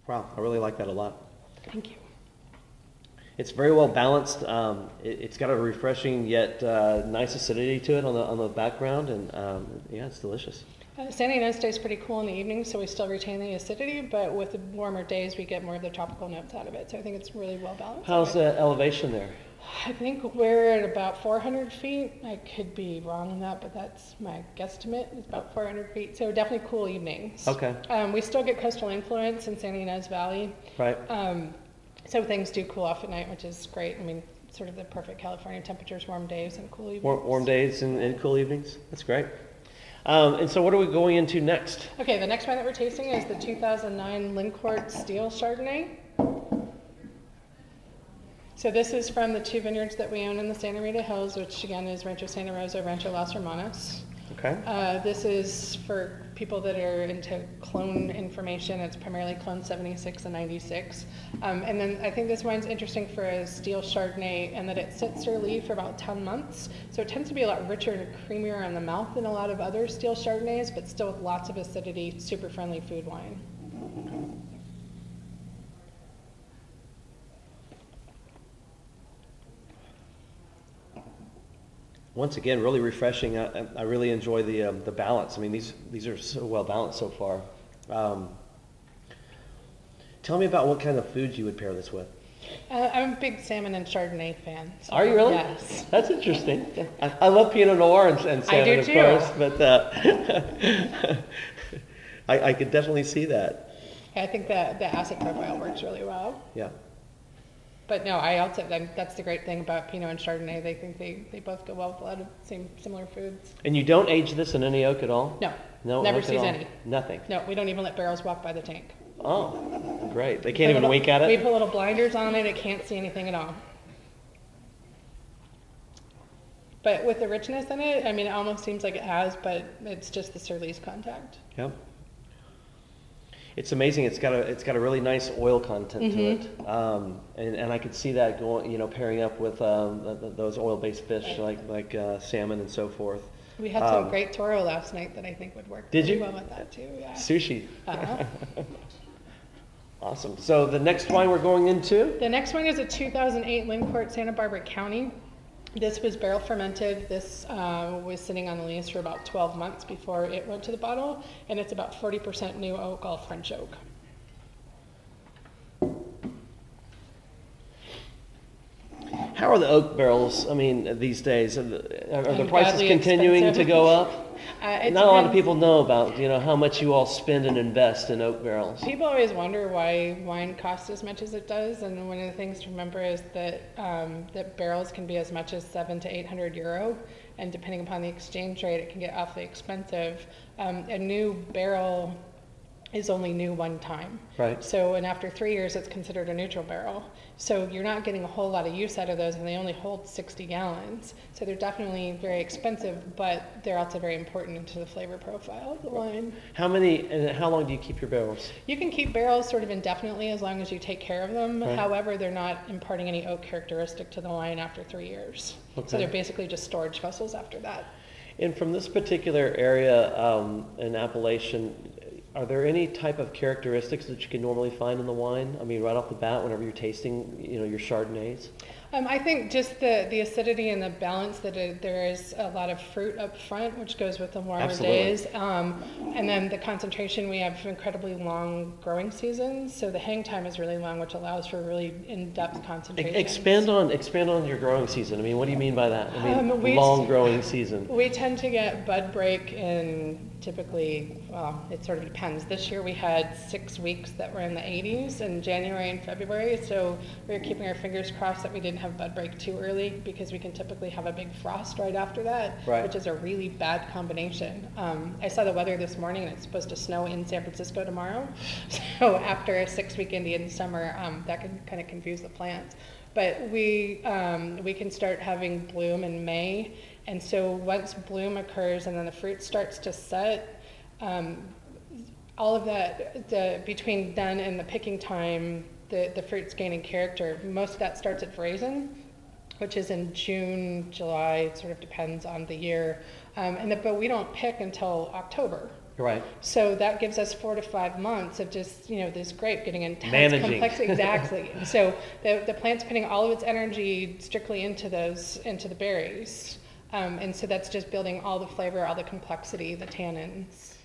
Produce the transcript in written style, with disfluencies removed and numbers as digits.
Wow, I really like that a lot. Thank you. It's very well balanced. It's got a refreshing yet nice acidity to it on the background, and yeah, it's delicious. Santa Ynez stays pretty cool in the evening, so we still retain the acidity, but with the warmer days, we get more of the tropical notes out of it. So I think it's really well balanced. How's the elevation there? I think we're at about 400 feet. I could be wrong on that, but that's my guesstimate. It's about 400 feet, so definitely cool evenings. Okay. We still get coastal influence in Santa Ynez Valley. Right. So things do cool off at night, which is great. I mean, sort of the perfect California temperatures, warm days and cool evenings. Warm days and cool evenings. That's great. And so what are we going into next? Okay, the next wine that we're tasting is the 2009 Lincourt Steel Chardonnay. So this is from the 2 vineyards that we own in the Santa Rita Hills, which again is Rancho Santa Rosa, Rancho Las Hermanas. Okay. This is for people that are into clone information. It's primarily clone 76 and 96. And then I think this wine's interesting for a steel Chardonnay in that it sits sur lie for about 10 months. So it tends to be a lot richer and creamier on the mouth than a lot of other steel Chardonnays, but still with lots of acidity, super friendly food wine. Once again, really refreshing. I really enjoy the balance. I mean, these are so well balanced so far. Tell me about what kind of foods you would pair this with. I'm a big salmon and Chardonnay fan. So Are you really? Yes. That's interesting. I love Pinot Noir and salmon, of course, but I could definitely see that. Yeah, I think that the acid profile works really well. Yeah. But no, that's the great thing about Pinot and Chardonnay. They think they both go well with a lot of similar foods. And you don't age this in any oak at all? No. No, never oak sees at all? any. Nothing. No, we don't even let barrels walk by the tank. Oh, great. They can't even wink at it? We put little blinders on it. It can't see anything at all. But with the richness in it, I mean, it almost seems like it has, but it's just the sur lie contact. Yep. It's amazing. It's got a really nice oil content to it, and I could see that going, pairing up with those oil-based fish like salmon and so forth. We had some great toro last night that I think would work pretty well with that too. Yeah. Sushi. Uh-huh. Awesome. So the next wine we're going into? The next one is a 2008 Lincourt Santa Barbara County. This was barrel fermented. This was sitting on the lees for about 12 months before it went to the bottle, and it's about 40% new oak, all French oak. How are the oak barrels, I mean, these days? Are the prices continuing expensive. to go up? Not a lot of people know about, how much you all spend and invest in oak barrels. People always wonder why wine costs as much as it does, and one of the things to remember is that that barrels can be as much as 700 to 800 euro, and depending upon the exchange rate, it can get awfully expensive. A new barrel is only new one time. Right. So, and after 3 years, it's considered a neutral barrel. So you're not getting a whole lot of use out of those, and they only hold 60 gallons. So they're definitely very expensive, but they're also very important to the flavor profile of the wine. How long do you keep your barrels? You can keep barrels sort of indefinitely as long as you take care of them. Right. However, they're not imparting any oak characteristic to the wine after 3 years. Okay. So they're basically just storage vessels after that. And from this particular area in Appalachian, are there any type of characteristics that you can normally find in the wine? I mean, right off the bat, whenever you're tasting, your Chardonnays? I think just the acidity and the balance, that there is a lot of fruit up front, which goes with the warmer Absolutely. days. And then the concentration, we have incredibly long growing seasons, so the hang time is really long, which allows for really in-depth concentration. Expand on your growing season. I mean, what do you mean by that? I mean, long growing season. We tend to get bud break in typically, well, it sort of depends. This year we had 6 weeks that were in the 80s in January and February, so we were keeping our fingers crossed that we didn't have bud break too early, because we can typically have a big frost right after that, right. which is a really bad combination. I saw the weather this morning, and it's supposed to snow in San Francisco tomorrow. So after a 6-week Indian summer, that can kind of confuse the plants. But we can start having bloom in May, and so once bloom occurs and then the fruit starts to set, all of that, between then and the picking time, the fruit's gaining character. Most of that starts at Vraisen, which is in June, July. It sort of depends on the year. But we don't pick until October. Right. So that gives us 4 to 5 months of just, this grape getting intense Managing. complexity. Exactly. So the plant's putting all of its energy strictly into the berries. And so that's just building all the flavor, all the complexity, the tannins.